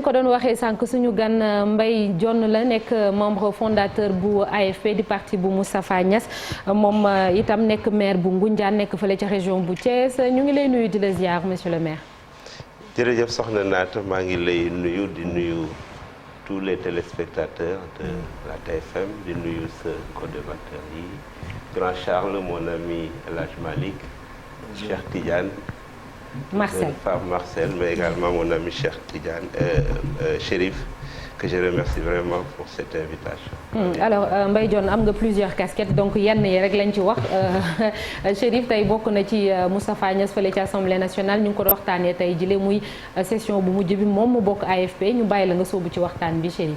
leen ko doon waxee sànq suñu gan Mbaye Dione la nekk membre fondateur bu AFP di parti bu Moustapha Niasse moom itam nekk maire bu Ngoundiane nekk fële ca région bu Thiès ñu ngi lay nuyu di la ziar monsieur le maire. jërëjëf soxna Naata maa ngi lay nuyu di nuyu tous les téléspectateurs de la TFM di nuyu sa co-débatteur yi grand Charles mon ami El Hadj Malick Cheikh Tidiane. Marcel Marcel, mais également mon ami Cheikh Tidiane, Chérif, que je remercie vraiment pour cette invitation. Alors Mbaye Dione am nga plusieurs casquettes donc yenn yi rek lañ ci wax Chérif tey bokk na ci Moustapha Niasse fële ci Assemblée nationale ñu ngi ko doon waxtaanee tey jile muy session bu mujj bi moom mu bokk AFP ñu bàyyi la nga sóobu ci waxtaan bi Chérif.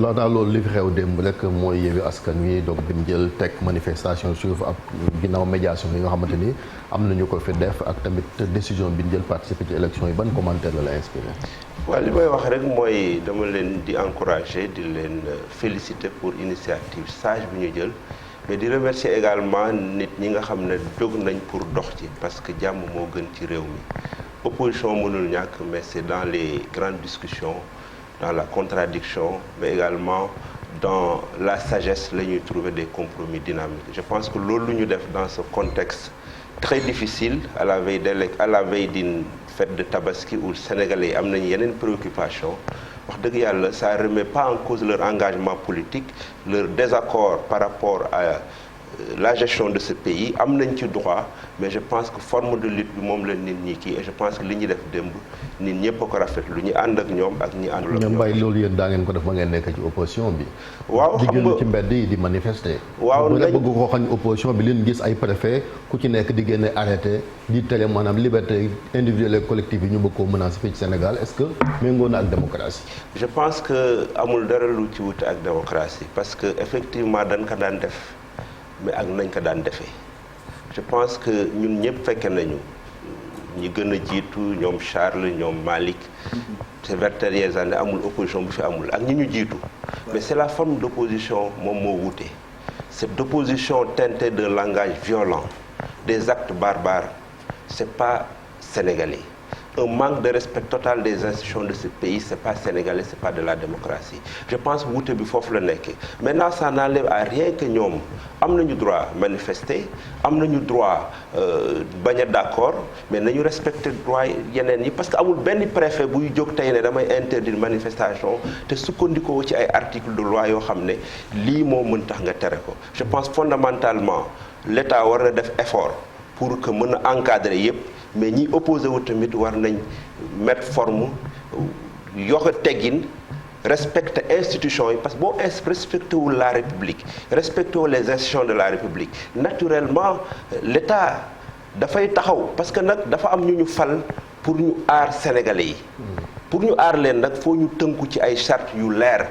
laataa loolu li fi xew démb rek mooy Yewwi Askan Wi donc bi mu jël teg manifestation suuf ak ginnaaw médiation yi nga xamante ni am nañu ko fi def ak tamit décision bi ñu jël participer ci élection yi ban commentaire la inspiré. waaw li may wax rek mooy dama leen di encourager di leen féliciter pour initiative sage bi ñu jël mais di remercier également nit ñi nga xam ne jóg nañ pour dox ci parce que jàmm moo gën ci réew mi opposition mënul ñàkk mais c'est dans les grandes discussions dans la contradiction mais également dans la sagesse la ñuy trouver des compromis dynamiques je pense que loolu lu ñu def dans ce contexte très difficile à la veille d'une fête de Tabaski où Sénégalais yi am nañu yeneen préoccupation wax dëgg yàlla ça remet pas en cause leur engagement politique leur désaccord par rapport à la gestion de ce pays am nañ ci droit mais je pense que forme de lutte bi moom la nit ñi kii et je pense que li ñu def démb nit ñëpp a ko rafetlu ñi ànd ak ñoom ak ñi àndul ak ñoom. Mbaye loolu yéen daa ngeen ko def ba ngeen nekk ci opposition bi. waaw xam nga di génn ci mbedd yi di manifester. waaw bëgg ko xañ opposition bi leen gis ay préfet ku ci nekk di génne arrêté di tere maanaam liberté individuelle et collective yi ñu bëgg koo menacer fii ci Sénégal est-ce que méngoo na ak démocratie. je pense que amul dara lu ci wute ak démocratie parce que effectivement dañ ko daan def mais ak nañ ko daan defee je pense que ñun ñëpp fekke nañu ñi gën a jiitu ñoom Charles ñoom Malick ces 20 dernières années amul opposition bu fi amul ak ñi ñu jiitu mais c'est la forme d'opposition moom moo wute cette opposition teintée d'un langage violent des actes barbares c'est pas sénégalais un manque de respect total des institutions de ce pays c'est pas sénégalais c'est pas de la démocratie je pense wuute bi foofu la nekk maintenant ça n'enlève à rien que ñoom am nañu droit manifester am nañu droit bañ a d'accord mais nañu respecter droit yeneen yi parce que amul benn préfet buy jóg tey ne damay interdire manifestation te sukkandikoo ci ay articles de loi yoo xam ne lii moo mën tax nga tere ko je pense fondamentalement l'État war na def effort pour que mën a encadrer yépp mais ñi opposé wu tamit war nañ mettre forme yoxe teggin respecter institutions yi parce que boo respecté wul la République respecté wul les institutions de la République naturellement l'État dafay taxaw parce que nag dafa am ñu fal pour ñu aar Sénégalais yi pour ñu aar leen nag foo ñu tënku ci ay chartes yu leer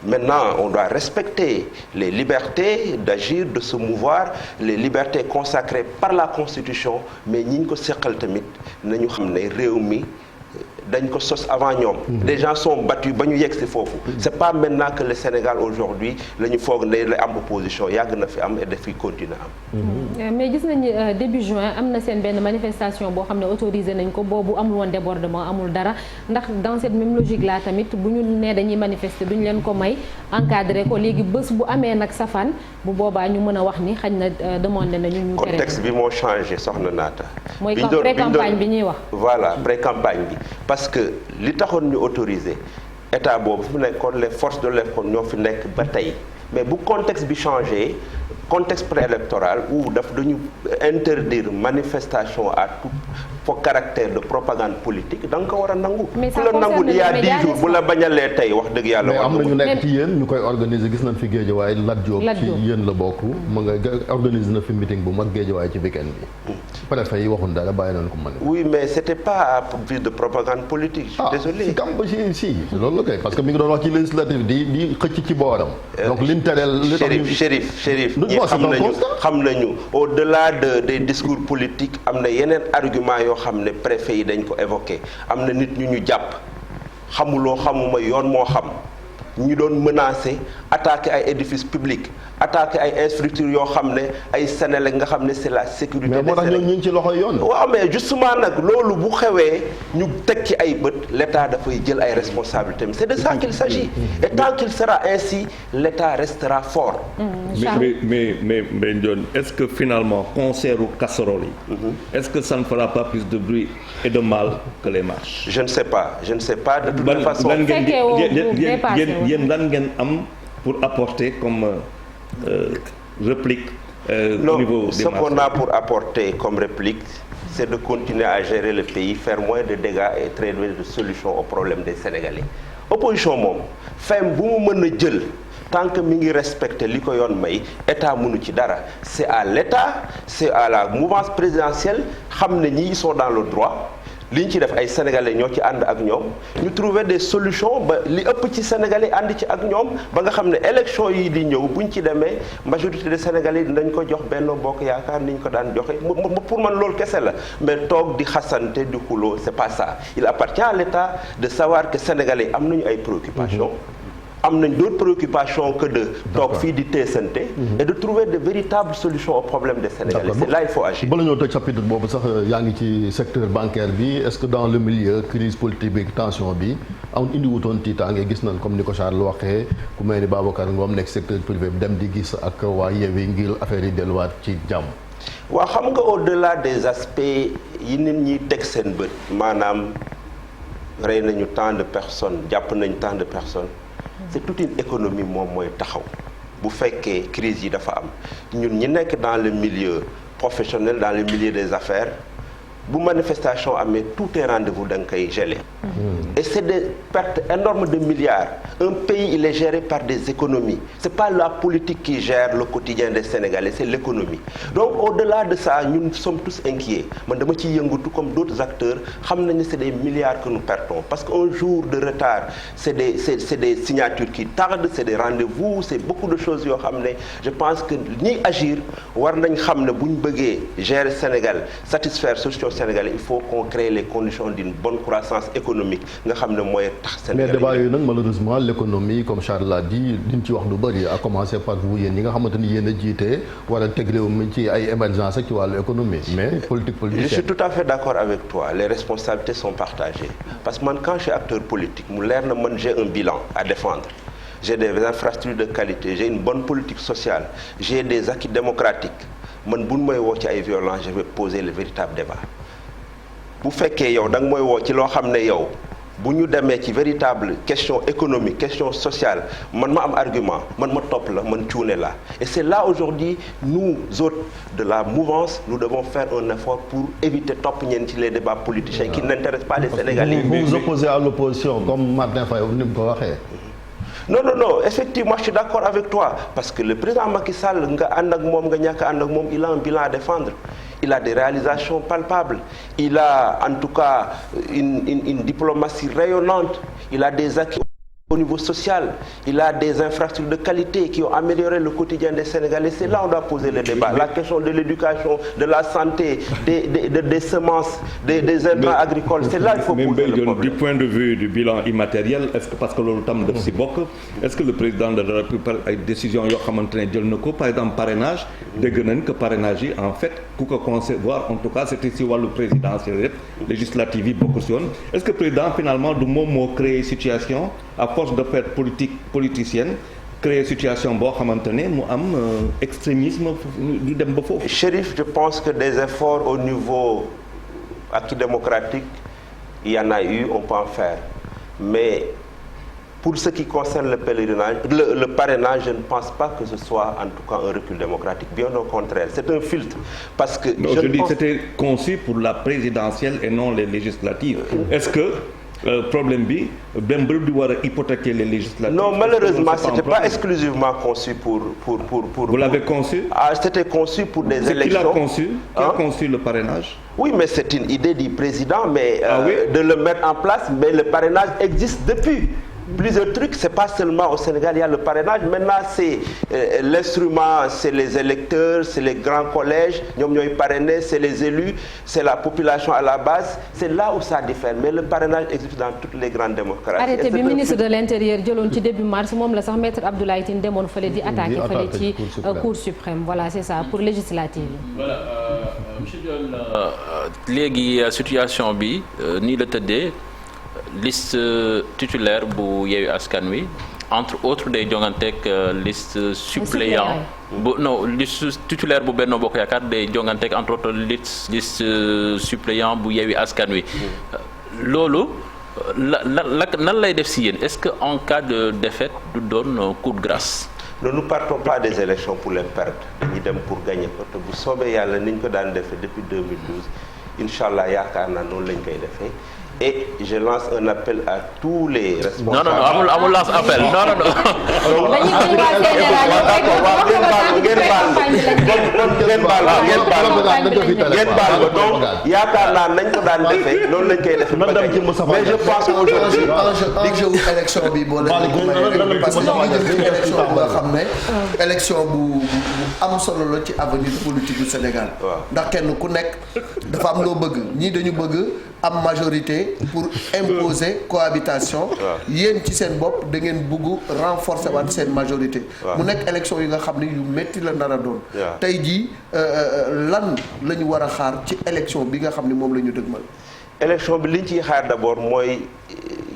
maintenant on doit respecter les libertés d'agir de se mouvoir les libertés consacrées par la Constitution mais ñi ñu ko seqal tamit nañu xam ne réew mi dañ ko sos avant ñoom. des gens sont battus ba ñu yegg si foofu. c'est pas maintenant que le Sénégal aujourd'hui la ñu foog ne la am opposition yàgg na fi am et daf fi continuer am. mais gis nañu début juin am na seen benn manifestation boo xam ne autorisé nañ ko boobu amul woon débordement amul dara ndax dans cette même logique là tamit bu ñu nee dañuy manifester duñ leen ko may encadré ko léegi bés bu amee nag safaan bu boobaa ñu mën a wax ni xañ na demandé nañu ñu. contexte bi moo changé soxna Naata. mooy pré-campagne bi ñuy wax. voilà pré-campagne bi. parce que li taxoon ñu autorisé état boobu fi mu nekkoon les forces de l'ordre ñoo fi nekk ba tey mais bu contexte bi changé contexte préélectoral où daf dañu interdire manifestation à tout pour caractère de propagande politique da nga ko war a nangu. mais ku la nangu il y a 10 jours bu la bañalee tey wax dëgg yàlla. mais am na ñu nekk ci yéen ñu koy organiser gis nañ fi Guédiawaye Lat Diop ci yéen la bokk mu nga organiser na fi meeting bu mag Guédiawaye ci week-end bi. préfet yi waxuñ dara bàyyi nañ ko mën. oui mais c'était pas à but de propagande politique. je suis désolé. si loolu la kay parce que mi ngi doon wax ci législative di xëcc ci booram. donc liñ tereel li tax Chérif ñi xam nañu au-delà des discours politiques am na yeneen argument yoo xam ne préfet yi dañ ko évoqué am na nit ñu jàpp xamuloo xamuma yoon moo xam ñu doon menacer attaquer ay édifices publics attaquer ay infrastructures yoo xam ne ay Sénégalais nga xam ne c'est la sécurité. mais moo tax ñu ngi ci loxo yoon. waaw mais justement nag loolu bu xewee ñu teg ci ay bët l'État dafay jël ay responsabilités c'est de ça qu'il s'agit et tant qu'il sera ainsi l'État restera fort. mais Ndione est-ce que finalement concert u casserole yi. est-ce que ça ne fera pas plus de bruit et de mal que les marches. je ne sais pas de toute façon. yéen lan ngeen am pour apporter comme réplique. Au niveau des marches. Ce qu'on a pour apporter comme réplique, c'est de continuer à gérer le pays, faire moins de dégâts et trouver de solutions aux problèmes des Sénégalais. Opposition moom fem bu mu mën a jël tant que mi ngi respecter li ko yoon may état mënu ci dara c'est à l'état c'est à la mouvance présidentielle xam ne ñi ils sont dans le droit li ñu ci def ay sénégalais ñoo ci ànd ak ñoom ñu trouver des solutions ba li ëpp ci sénégalais ànd ci ak ñoom ba nga xam ne élection yi di ñëw buñ ci demee majorité des sénégalais dinañ ko jox Benno Bokk Yaakaar ni ñu ko daan joxe pour man loolu kese la mais toog di xasante di xuloo c'est pas ça il appartient à l'État de savoir que sénégalais am nañu ay préoccupations am nañ d'autres préoccupations que de toog fii di teesante et de trouver de véritables solutions aux problèmes des Sénégalais. C'est là il faut agir. bala ñoo tëj chapitre boobu sax yaa ngi ci secteur bancaire bi est-ce que dans le milieu crise politique bi tension bi am indi wutoon tiitaange gis nañ comme ni ko Charles waxee ku mel ni Babacar Ngom nekk secteur privé bi dem di gis ak waa Yewwi ngir affaire yi delluwaat ci jàmm. waaw xam nga au-delà des aspects yi nit ñi teg seen bët maanaam rey nañu tant de personnes jàpp nañ tant de personnes. C'est toute une économie moom mooy taxaw bu fekkee crise yi dafa am ñun ñi nekk dans le milieu professionnel dans le milieu des affaires bu manifestation amee tout est rendez-vous da nga koy geler. Et c'est des pertes énormes de milliards. Un pays il est géré par des économies. C'est pas la politique qui gère le quotidien des Sénégalais, c'est l'économie. Donc au-delà de ça, nous sommes tous inquiets. Man dama ci yëngatu comme d'autres acteurs, xam nañu c'est des milliards que nous perdons parce qu'un jour de retard, c'est des signatures qui tardent, c'est des rendez-vous, c'est beaucoup de choses yoo xam ne je pense que ñiy agir war nañ xam ne bu ñu bëggee gérer Sénégal, satisfaire société sénégalaise, il faut qu'on crée les conditions d'une bonne croissance économique nga xam ne mooy tax Sénégal. mais débat yooyu nag malheureusement l'économie comme Charles l'a dit liñ ci wax lu bëri à commencer par vous yéen ñi nga xamante ni yéen a jiite war a teg réew mi ci ay émergence ak ci wàllu économie mais politique. Je suis tout à fait d'accord avec toi les responsabilités sont partagées parce que man quand je suis acteur politique mu leer na man j'ai un bilan à défendre j'ai des infrastructures de qualité j'ai une bonne politique sociale j'ai des acquis démocratiques man buñ may woo ci ay violence je vais poser le véritable débat bu fekkee yow da nga mooy woo ci loo xam ne yow bu ñu demee ci véritable question économique question sociale man ma am argument man ma topp la man cuune la et c'est là aujourd'hui nous autres de la mouvance nous devons faire un effort pour éviter topp ñeen ci les débats politiciens qui n'intéressent pas les Sénégalais. Vous vous opposez à l'opposition comme Martin Faye ni mu ko waxee. Non, effectivement, je suis d'accord avec toi. Parce que le président Macky Sall, il a un bilan à défendre. Il a des réalisations palpables. Il a en tout cas une diplomatie rayonnante. Il a des acquis au niveau social. Il a des infrastructures de qualité qui ont amélioré le quotidien des Sénégalais. C'est là où on doit poser le débat. La question de l'éducation, de la santé, des semences, des intrants agricoles. C'est là qu'il faut poser le problème. Du point de vue du bilan immatériel, est-ce que parce que loolu tam daf si bokk, est-ce que le président de la République ay décisions yoo xamante ne jël na ko par exemple parrainage dégg nañ que parrainage yi en fait ku ko concevoir en tout cas c'était si wàllu présidentiel yëpp législative yi bokk si woon est-ce que président finalement du moom moo créé situation à force de faire politicienne créer situation boo xamante ne mu am extrémisme du dem ba foofu. Chérif, je pense que des efforts au niveau acquis démocratique il y en a eu, on peut en faire mais pour ce qui concerne le pèlerinage, le parrainage, je ne pense pas que ce soit en tout cas un recul démocratique. Bien au contraire, c'est un filtre. Parce que non, je dis que c'était conçu pour la présidentielle et non les législatives. Est-ce que problème bi dem ba du war a hypothéquer les législatives? Non, malheureusement, c'était pas exclusivement conçu pour. Vous l'avez conçu? C'était conçu pour des élections. Qui l'a conçu? Qui a conçu le parrainage? Oui, mais c'est une idée du président, mais de le mettre en place. Mais le parrainage existe depuis. plusieurs trucs. C'est pas seulement au Sénégal, il y a le parrainage. Maintenant, c'est l'instrument, c'est les électeurs, c'est les grands collèges, ñoom ñooy parrainer, c'est les élus, c'est la population à la base. C'est là où ça diffère. Mais le parrainage existe dans toutes les grandes démocraties. Arrêté bi ministre de l'Intérieur jëloon ci début mars moom la sax maître Abdoulaye Tine demoon fële di attaqué fële ci Cour suprême. Voilà, c'est ça pour législative yi. Voilà, monsieur Dione, léegi situation bi nii la tëddee. Liste titulaire bu Yewwi Askan Wi entre autres day jonganteeg liste suppléant liste titulaire bu Benno Bokk Yaakaar day jonganteeg entre autres liste suppléant bu Yewwi Askan Wi loolu nan lay def si yéen est-ce que en cas de défaite du doon coup de grâce. Non, nous partons pas des élections pour les perdre dañuy dem pour gagner ko te bu soobee yàlla ni ñu ko daan defee depuis 2012 incha allah yaakaar naa noonu lañ koy defee. Et je lance un appel à tous les responsables. Non, amul lance appel. Non. ngeen baal ko donc yaakaar naa nañ ko daan defee noonu lañ koy defee. mais je pense qu'aujourd'hui enjeu wu élection bi boo leen parce que élection bu nga xam ne élection bu am solo la ci avenir politique du Sénégal. ndax kenn ku nekk dafa am loo bëgg ñii dañu bëgg am majorité pour imposer cohabitation. yéen ci seen bopp da ngeen bëgg renforcer waat seen majorité. mu nekk élection yi nga xam ne yu métti la nar a doon. tey jii lan la ñu war a xaar ci élection bi nga xam ne moom la ñu dëgmal. élection bi li ñu ciy xaar d'abord mooy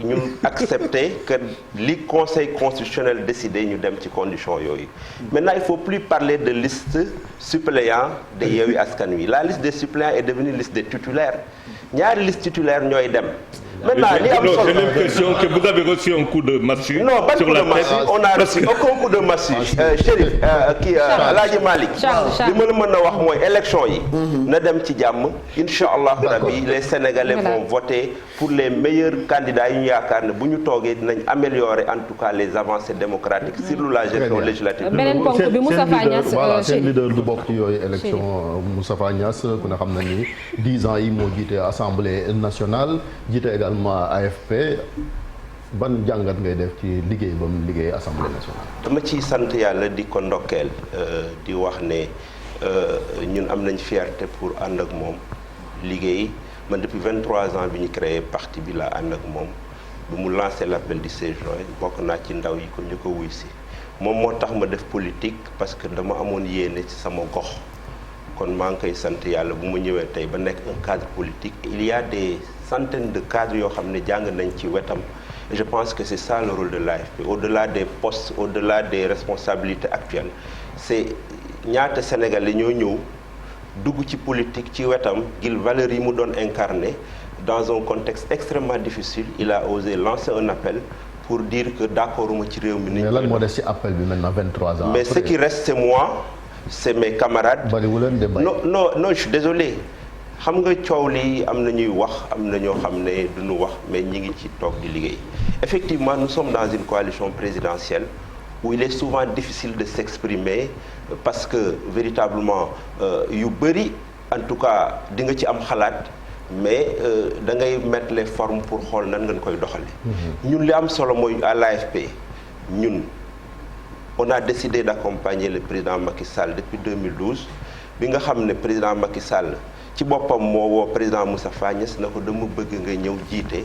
ñun accepter que li conseil constitutionnel décidé ñu dem ci condition yooyu. maintenant il faut plus parler de liste suppléant de Yewwi Askan Wi la liste des suppléants est devenue liste des titulaires. ñaari liste titulaire ñooy dem. maintenant li am solo j'ai l'impression que vous avez reçu un coup de massue. Non, pas de coup de massue. On a reçu aucun coup de massue. Chérif Alaaji Malick. li ma la mën a wax mooy élection yi. na dem ci jàmm. incha allahu rabi les Sénégalais vont voter pour les meilleurs candidats yu ñu yaakaar ne bu ñu toogee dinañ améliorer en tout cas les avancées démocratiques sur la gestion législative. beneen ponk bi Moustapha Niasse. voilà seen leader du bokk ci yooyu élection Moustapha Niasse ku ne xam na ni 10 ans yi moo jiite assemblée nationale jiite également AFP ban jàngat ngay def ci liggéey ba mu liggéey assemblée nationale. dama ciy sant yàlla di ko ndokkeel di wax ne ñun am nañ fierté pour ànd ak moom liggéey man depuis 23 ans bi ñu créé parti bi laa ànd ak moom bi mu lancé l'appel du 16 juin bokk naa ci ndaw yi ko ñu ko wuy si moom moo tax ma def politique parce que dama amoon yéene ci sama gox. kon maa ngi koy sant yàlla bu ma ñëwee tey ba nekk un cadre politique il y a des centaines de cadres yoo xam ne jàng nañ ci wetam et je pense que c'est ça le rôle de l'AFP au-delà des postes au-delà des responsabilités actuelles c'est ñaata Sénégalais ñoo ñëw dugg ci politique ci wetam gil valeurs yi mu doon incarné dans un contexte extrêmement difficile il a osé lancer un appel pour dire que d'accord uma ci réew mi. mais lan moo des ci appel bi maintenant 23 ans. mais ce qui reste c'est moi. c'est mes camarades. non je suis désolé xam nga coow li am na ñuy wax am na ñoo xam ne duñu wax mais ñi ngi ci toog di liggéey effectivement nous sommes dans une coalition présidentielle où il est souvent difficile de s'exprimer parce que véritablement yu bëri en tout cas di nga ci am xalaat mais da ngay mettre les formes pour xool nan ngeen koy doxale ñun li am solo mooy à l'AFP ñun on a décidé d'accompagner le président Macky Sall depuis 2012 bi nga xam ne président Macky Sall ci boppam moo woo président Moustapha Niasse na ko dama bëgg nga ñëw jiite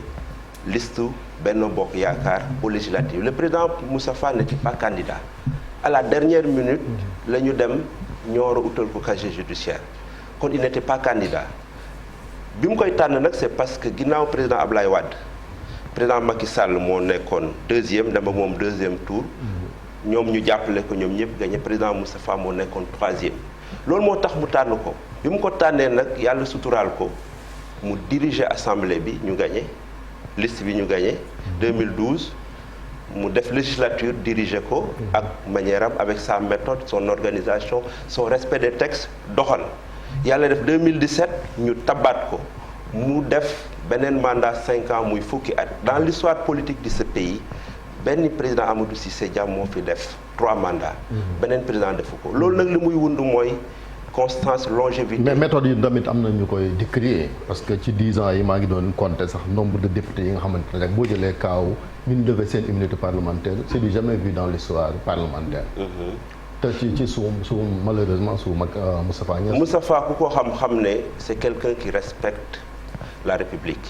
liste Benno Bokk Yaakaar aux législatives le président Moustapha n'était pas candidat à la dernière minute la ñu dem Nioro utal ko casier judiciaire kon il n'était pas candidat bi mu koy tànn nag c'est parce que ginnaaw président Ablaye Wade président Macky Sall moo nekkoon deuxième dama moom deuxième tour ñoom ñu jàppale ko ñoom ñëpp gagné président Moustapha moo nekkoon troisième loolu moo tax mu tànn ko bi mu ko tànnee nag yàlla suturaal ko mu diriger assemblée bi ñu gagné liste bi ñu gagné 2012 mu def législature diriger ko ak manière am avec sa méthode son organisation son respect des textes doxal yàlla def 2017 ñu tabaat ko mu def beneen mandat 5 ans muy fukki at dans l'histoire politique de ce pays benn président Amadou Cissé Dia moo fi def 3 mandats beneen président defu ko loolu nag li muy wund mooy constance longévité. mais méthode yi tamit am na ñu koy décrier parce que ci 10 ans yi maa ngi doon compter sax nombre de députés yi nga xamante ne rek boo jëlee kaaw ñu lever seen immunité parlementaire c'est du jamais vu dans l'histoire parlementaire. te ci su malheureusement su mag Moustapha Niasse. Moustapha ku ko xam ne c'est quelqu'un qui respecte la République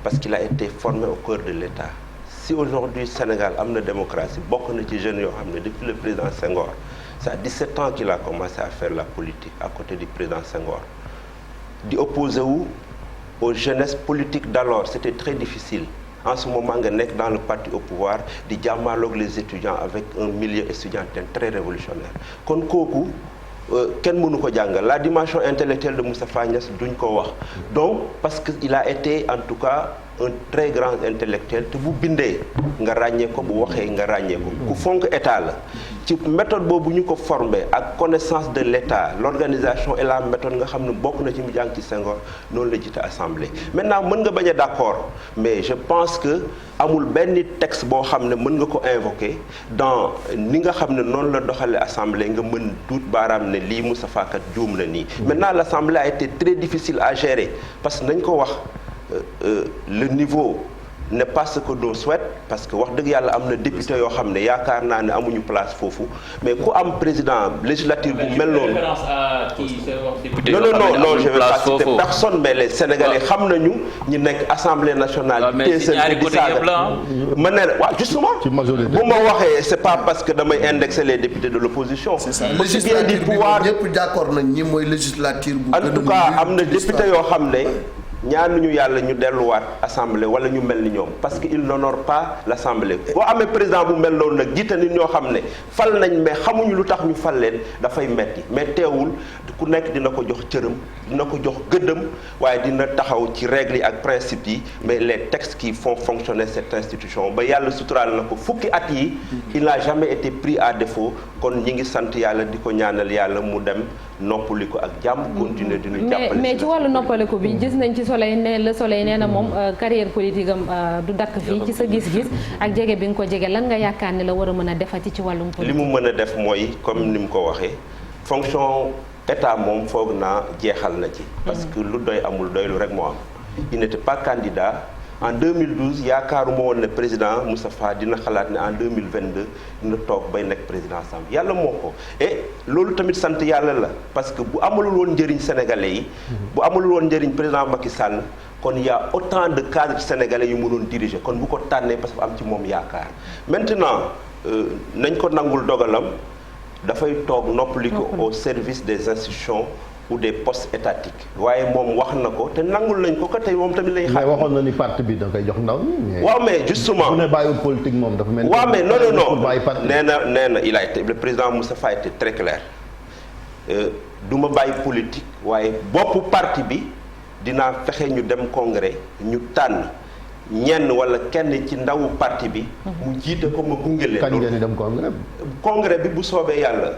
parce qu'il a été formé au cœur de l'État. Si aujourd'hui Sénégal am na démocratie bokk na ci jeunes yoo xam ne depuis le président Senghor c'est à 17 ans qu'il a commencé à faire la politique à côté du président Senghor di opposé wu aux jeunesses politiques d'alors c'était très difficile en ce moment nga nekk dans le parti au pouvoir di jàmmaarloog les étudiants avec un milieu étudiantin très révolutionnaire kon kooku kenn mënu ko jàngal la dimension intellectuelle de Moustapha Niasse duñ ko wax donc parce que il a été en tout cas un très grand intellectuel te bu bindee nga ràññee ko bu waxee nga ràññee ko ku fonk état la ci méthode boobu ñu ko formé ak connaissance de l'état l'organisation et la méthode nga xam ne bokk na ci mu jàng ci Senghor noonu la jiite assemblée maintenant mën nga bañ a d'accord mais je pense que amul benn texte boo xam ne mën nga ko invoquer dans ni nga xam ne noonu la doxalee assemblée nga mën duut baaraam ne lii Moustapha kat juum na nii maintenant l'assemblée a été très difficile à gérer parce que nañ ko wax le niveau n'est pas ce que l'on souhaite parce que wax dëgg yàlla am na député yoo xam ne yaakaar naa ne amuñu place foofu mais ku am président législature bu mel noonu non je vais pas citer personne mais les Sénégalais xam nañu ñu nekk assemblée nationale di saaga ma ne waaw justement bu ma waxee c'est pas parce que damay indexer les députés de l'opposition législature bi pouvoir ñëpp d'accord nañ ñi mooy législature bu en tout cas am na député yoo xam ne ñaanuñu yàlla ñu delluwaat assemblée wala ñu mel ni ñoom parce que il n'honore pas l'assemblée boo amee président bu mel noonu nag jiite nit ñoo xam ne fal nañ mais xamuñu lu tax ñu fal leen dafay metti mais teewul ku nekk dina ko jox cëram dina ko jox gëddëm waaye dina taxaw ci règles yi ak principes yi mais les textes qui font fonctionner cette institution ba yàlla suturaal na ko fukki at yi il n'a jamais été pris à défaut kon ñi ngi sant yàlla di ko ñaanal yàlla mu dem noppaliku ak jàmm continuer di ñu jàppale mais ci wàllu noppaliku bi gis nañ ci soleil nee na moom carrière politique am du dakk fii ci sa gis-gis ak jege bi nga ko jege lan nga yaakaar ne la war a mën a defati ci wàllum politique li mu mën a def mooy comme ni mu ko waxee fonction état moom foog naa jeexal na ci parce que lu doy amul doy lu rek moo am il n'était pas candidat en 2012 yaakaaruma woon ne président Moustapha dina xalaat ne en 2022 dina toog bay nekk président Assemblée yàlla moo ko et loolu tamit sant yàlla la parce que bu amalul woon njëriñ sénégalais yi bu amalul woon njëriñ président Macky Sall kon y a autant de cadres sénégalais yu mu doon diriger kon bu ko tànnee parce que am ci moom yaakaar maintenant nañ ko nangul dogalam dafay toog noppaliku au service des institutions ou des postes étatiques waaye moom wax na ko te nangul nañ ko tey moom tamit lay xaar. mais waxoon na ni parti bi da koy jox ndaw ñi. waaw mais justement bu ne bàyyiwul politique moom dafa mel ni. waaw mais non nee na il a été le président Moustapha a été très clair du ma bàyyi politique waaye boppu parti bi dinaa fexe ñu dem congrès ñu tànn ñenn wala kenn ci ndawu parti bi. mu jiite ko ma gunge leen. kañ ngeen di dem congrès. congrès bi bu soobee yàlla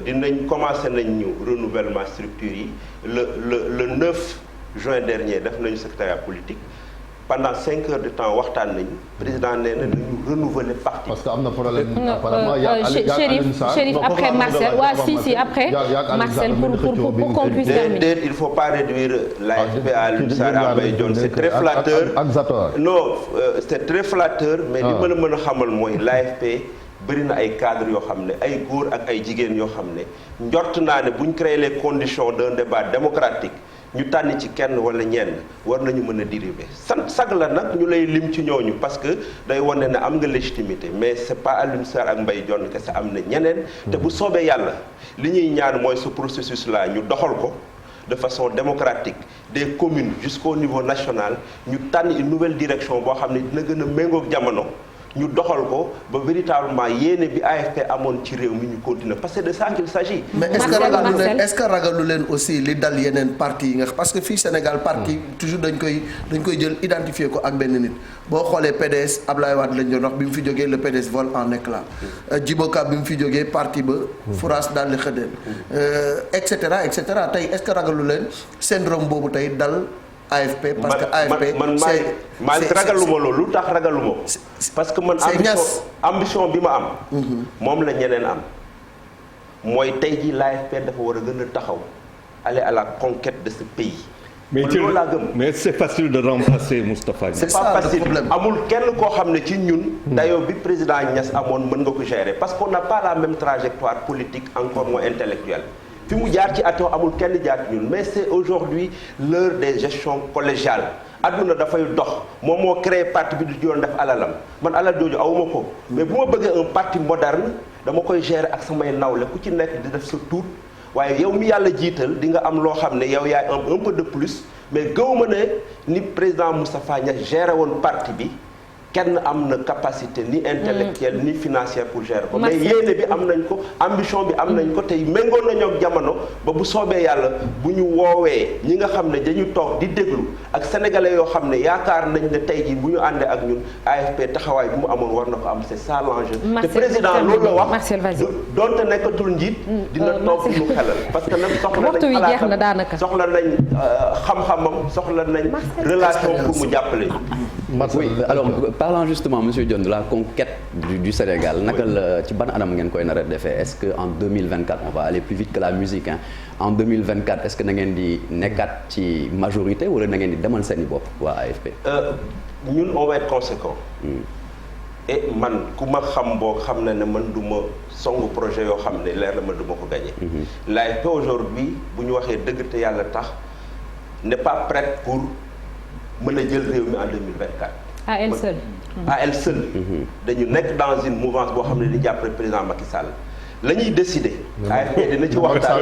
dinañ commencé nañ ñu renouvellement structure yi le 9 juin dernier def nañu secrétariat politique pendant 5 heures de temps waxtaan nañu président nee na nañu renouveler parti. parce que am na problème apparemment Chérif après Marcel si après Marcel pour qu'on puisse terminer. Il faut pas réduire l'AFP à Alioune Sarr à Mbaye Dione c'est très flatteur non c'est très flatteur mais li ma la mën a xamal mooy l'AFP bëri na ay cadres yoo xam ne ay góor ak ay jigéen yoo xam ne njort naa ne bu ñu créer les conditions d'un débat démocratique ñu tànn ci kenn wala ñenn war nañu mën a diriger sag la nag ñu lay lim ci ñooñu parce que day wane ne am nga légitimité mais c'est pas Alioune Sarr ak Mbaye Dione kese am na ñeneen te bu soobee yàlla li ñuy ñaan mooy ce processus là ñu doxal ko de façon démocratique des communes jusqu'au niveau national ñu tànn une nouvelle direction boo xam ne dina gën a méngoog jamono ñu doxal ko ba véritablement yéene bi AFP amoon ci réew mi ñu continuer parce que de ça qu'il s'agit. mais est-ce que ragalu leen aussi li dal yeneen parti yi nga parce que fii Sénégal parti toujours dañ koy jël identifier ko ak benn nit boo xoolee PDS Ablaye Wade lañ doon wax bi mu fi jógee le PDS vole en éclat Djibo Ka bi mu fi jógee parti ba furaas daal di xëddeen et cetera tey est-ce que ragalu leen syndrome boobu tey dal AFP parce que AFP man ragaluma loolu lu tax ragaluma ko parce que man ambition bi ma am moom la ñeneen am mooy tey jii l'AFP dafa war a gën a taxaw aller à la conquête de ce pays. mais c'est facile de remplacer Moustapha Niasse. c'est pas facile amul kenn koo xam ne ci ñun. dayoo bi président Niasse amoon mën nga ko gérer parce qu'on n'a pas la même trajectoire politique encore moins intellectuelle. fi mu jaar ci ato amul kenn jaar ci ñun mais c'est aujourd'hui l'heure des gestions collégiales. adduna dafay dox moom moo créé parti bi du yoon def alalam man alal jooju awuma ko mais bu ma bëggee un parti moderne dama koy gérer ak samay nawle ku ci nekk di def sa tuut waaye yow mi yàlla jiital di nga am loo xam ne yow yaay un peu de plus mais gëwuma ne ni président Moustapha Niasse géré woon parti bi kenn am na capacité ni intellectuelle ni financière pour gérer ko mais yéene bi am nañ ko ambition bi am nañ ko tey méngoon nañoo ak jamono ba bu soobee yàlla bu ñu woowee ñi nga xam ne dañu toog di déglu ak sénégalais yoo xam ne yaakaar nañ ne tey jii bu ñu àndee ak ñun AFP taxawaay bi mu amoon war na ko am c'est ça l'enjeu te président loolu la wax donte nekkatul njiit dina toog ñu xelal parce que nag soxla nañ xalaatam soxla nañ xam-xamam soxla nañ relation pour mu jàppale oui alors parlant justement monsieur Dione de la conquête du Sénégal naka la ci ban anam ngeen koy nar a defee est-ce que en 2024 on va aller plus vite que la musique hein en 2024 est-ce que na ngeen di nekkaat ci majorité wala na ngeen di demal seen i bopp waa AFP. ñun on va être conséquent. et man ku ma xam boo xam na ne man du ma songu projet yoo xam ne leer na ma du ma ko gagné. l'AFP aujourd'hui bu ñu waxee dëgg te yàlla tax n'est pas prête pour mën a jël réew mi en 2024. à elle seule. à elle seule. dañu nekk dans une mouvance boo xam ne di jàppale président Macky Sall la ñuy décider. AFP dina ci waxtaan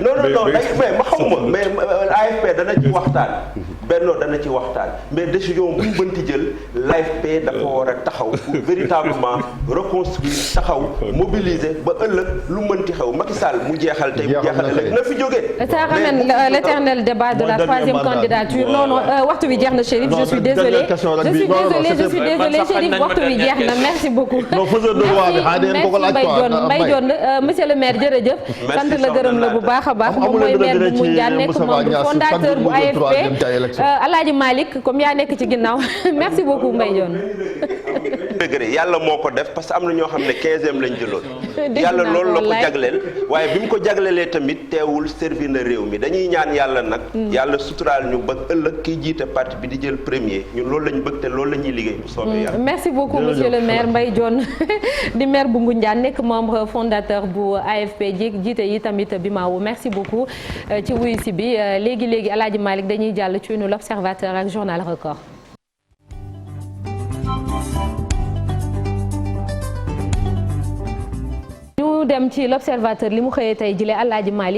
non mais ma xamuma mais AFP dana ci waxtaan. Benno dana ci waxtaan mais décision bu ñu mënti jël l'AFP dafa war a taxaw pour véritablement reconstruire taxaw mobiliser ba ëllëg lu mënti xew Macky Sall mu jeexal tey mu jeexal ëllëg na fi jógee. ça ramène l'éternel débat de la troisième candidature non waxtu bi jeex na Chérif je suis désolé Chérif waxtu bi jeex na merci beaucoup. Mbaye Dione monsieur le maire jërëjëf. sant la gërëm la bu baax a baax moom mooy maire bu Moundiane nekk membre fondateur bu AFP. Alaaji Malick comme yaa nekk ci ginnaaw merci beaucoup Mbaye Dione. degré yàlla moo ko def parce que am na ñoo xam ne 15e lañ jëloon. yàlla loolu la ko jagleel waaye bi mu ko jaglelee tamit teewul servir na réew mi dañuy ñaan yàlla nag. yàlla suturaal ñu ba ëllëg kiy jiite parti bi di jël premier ñun loolu lañ bëgg te loolu la ñuy liggéey bu soobee yàlla. merci beaucoup monsieur le maire Mbaye Dione di maire bu Ngoundiane nekk membre fondateur bu AFP jiite yi tamit Bimaawu merci beaucoup ci wuyu si bi léegi Alaaji Malick dañuy jàll ci l'Observateur ak Journal Record. ñu dem ci l'Observateur li mu xëyee tey jile Alaaji Malick